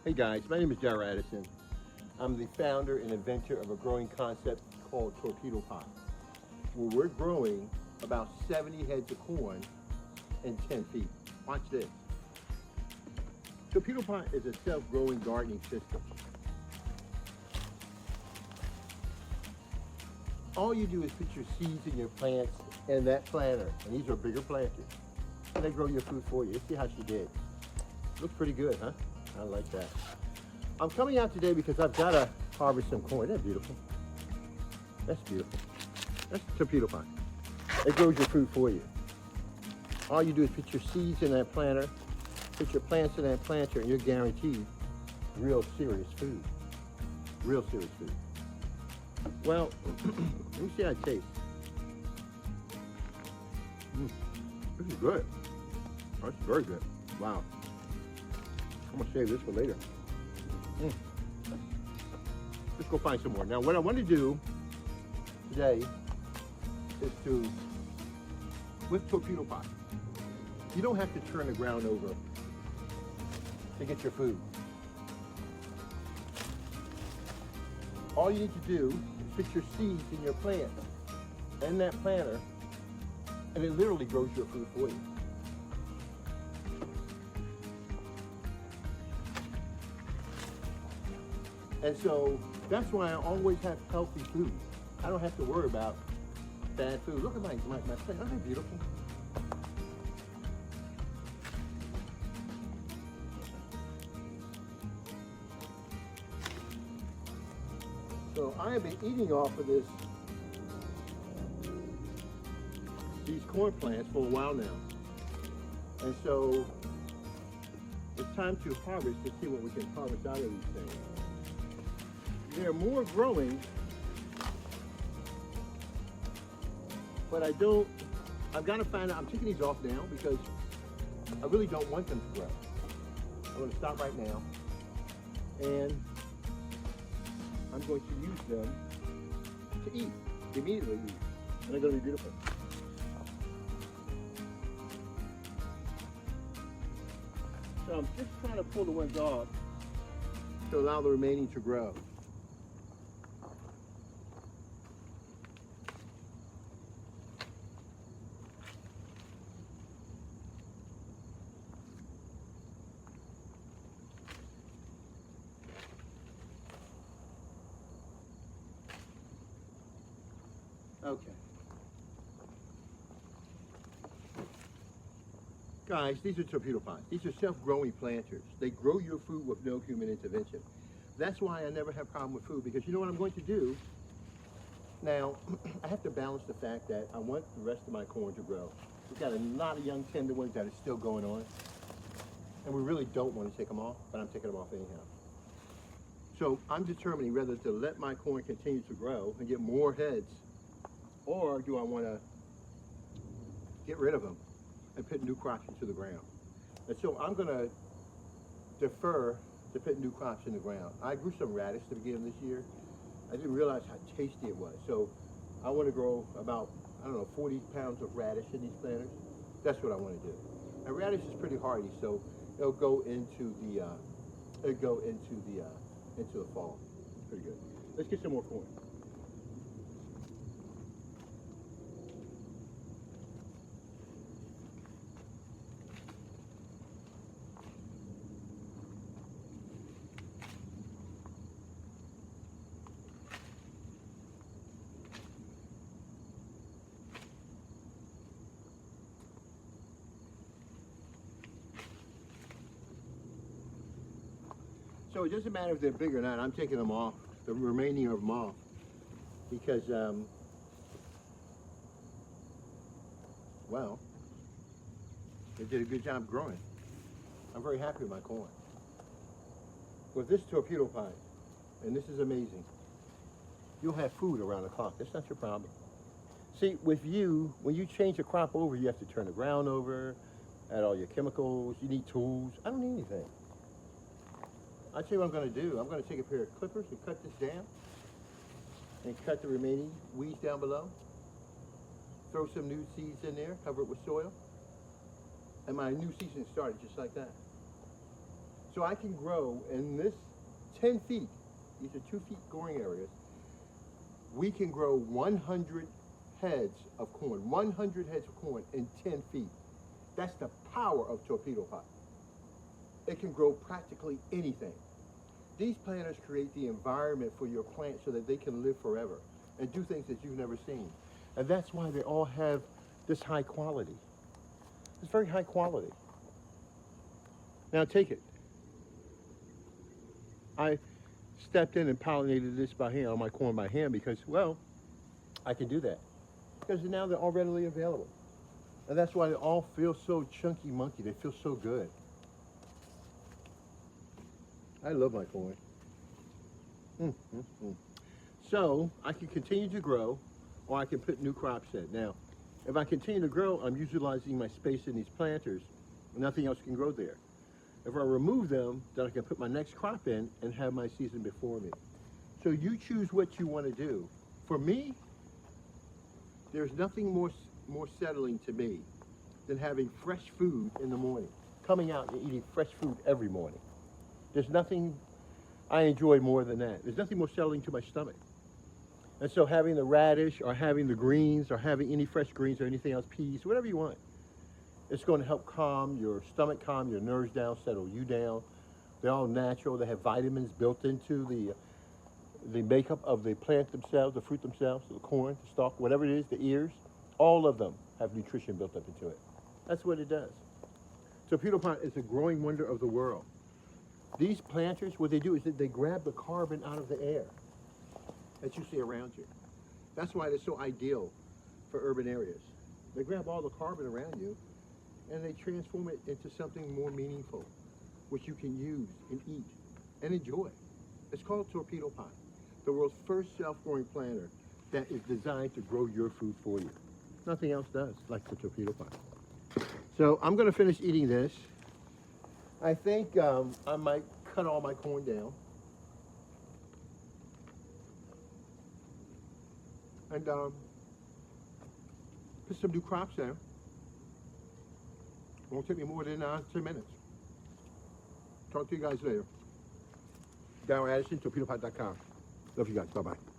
Hey guys, my name is Darrell Addison. I'm the founder and inventor of a growing concept called torpedo pot, where we're growing about 70 heads of corn in 10 feet. Watch this. Torpedo pot is a self-growing gardening system. All you do is put your seeds in your plants in that planter, and these are bigger planters. And they grow your food for you. See how she did. Looks pretty good, huh? I like that. I'm coming out today because I've got to harvest some corn. Isn't that beautiful? That's beautiful. That's torpedo pot. It grows your food for you. All you do is put your seeds in that planter, put your plants in that planter, and you're guaranteed real serious food. Real serious food. Well, let me see how it tastes. This is good. That's very good. Wow. I'm gonna save this for later. Let's go find some more. Now, what I want to do today is to, with torpedo pot, you don't have to turn the ground over to get your food. All you need to do is put your seeds in your plant, in that planter, and it literally grows your food for you. And so that's why I always have healthy food. I don't have to worry about bad food. Look at my plant. Aren't they beautiful? So I have been eating off of these corn plants for a while now. And so it's time to harvest to see what we can harvest out of these things. They're more growing, but I've got to find out, I'm taking these off now because I really don't want them to grow. I'm going to stop right now, and I'm going to use them to eat, immediately eat, and they're going to be beautiful. So I'm just trying to pull the ones off to allow the remaining to grow. Okay. Guys, these are torpedo pots. These are self-growing planters. They grow your food with no human intervention. That's why I never have a problem with food, because you know what I'm going to do? Now, I have to balance the fact that I want the rest of my corn to grow. We've got a lot of young tender ones that are still going on, and we really don't want to take them off, but I'm taking them off anyhow. So I'm determining whether to let my corn continue to grow and get more heads, or do I want to get rid of them and put new crops into the ground? And so I'm going to defer to put new crops in the ground. I grew some radish to begin this year. I didn't realize how tasty it was. So I want to grow about, 40 pounds of radish in these planters. That's what I want to do. And radish is pretty hardy, so it'll go into the fall. It's pretty good. Let's get some more corn. So it doesn't matter if they're big or not. I'm taking them off, the remaining of them off, because, well, they did a good job growing. I'm very happy with my corn. With this torpedo pot, and this is amazing, you'll have food around the clock. That's not your problem. See, with you, when you change a crop over, you have to turn the ground over, add all your chemicals, you need tools. I don't need anything. I'll tell you what I'm going to do. I'm going to take a pair of clippers and cut this down and cut the remaining weeds down below. Throw some new seeds in there, cover it with soil, and my new season started just like that. So I can grow in this 10 feet, these are 2 feet growing areas, we can grow 100 heads of corn, 100 heads of corn in 10 feet. That's the power of torpedo pot. It can grow practically anything. These planters create the environment for your plant so that they can live forever and do things that you've never seen. And that's why they all have this high quality. It's very high quality. Now take it. I stepped in and pollinated this by hand, on my corn by hand, because, well, I can do that. Because now they're all readily available. And that's why they all feel so chunky monkey. They feel so good. I love my corn. So I can continue to grow, or I can put new crops in. Now, if I continue to grow, I'm utilizing my space in these planters. Nothing else can grow there. If I remove them, then I can put my next crop in and have my season before me. So you choose what you want to do. For me, there's nothing more settling to me than having fresh food in the morning. Coming out and eating fresh food every morning. There's nothing I enjoy more than that. There's nothing more settling to my stomach. And so having the radish, or having the greens, or having any fresh greens or anything else, peas, whatever you want, it's going to help calm your stomach, calm your nerves down, settle you down. They're all natural. They have vitamins built into the makeup of the plant themselves, the fruit themselves, the corn, the stalk, whatever it is, the ears. All of them have nutrition built up into it. That's what it does. Torpedo pot is a growing wonder of the world. These planters, what they do is that they grab the carbon out of the air that you see around you. That's why they're so ideal for urban areas. They grab all the carbon around you and they transform it into something more meaningful, which you can use and eat and enjoy. It's called torpedo pot, the world's first self-growing planter that is designed to grow your food for you. Nothing else does like the torpedo pot. So I'm going to finish eating this. I think I might cut all my corn down and put some new crops in. It won't take me more than 10 minutes. Talk to you guys later. Darryl Addison, torpedopot.com. Love you guys. Bye-bye.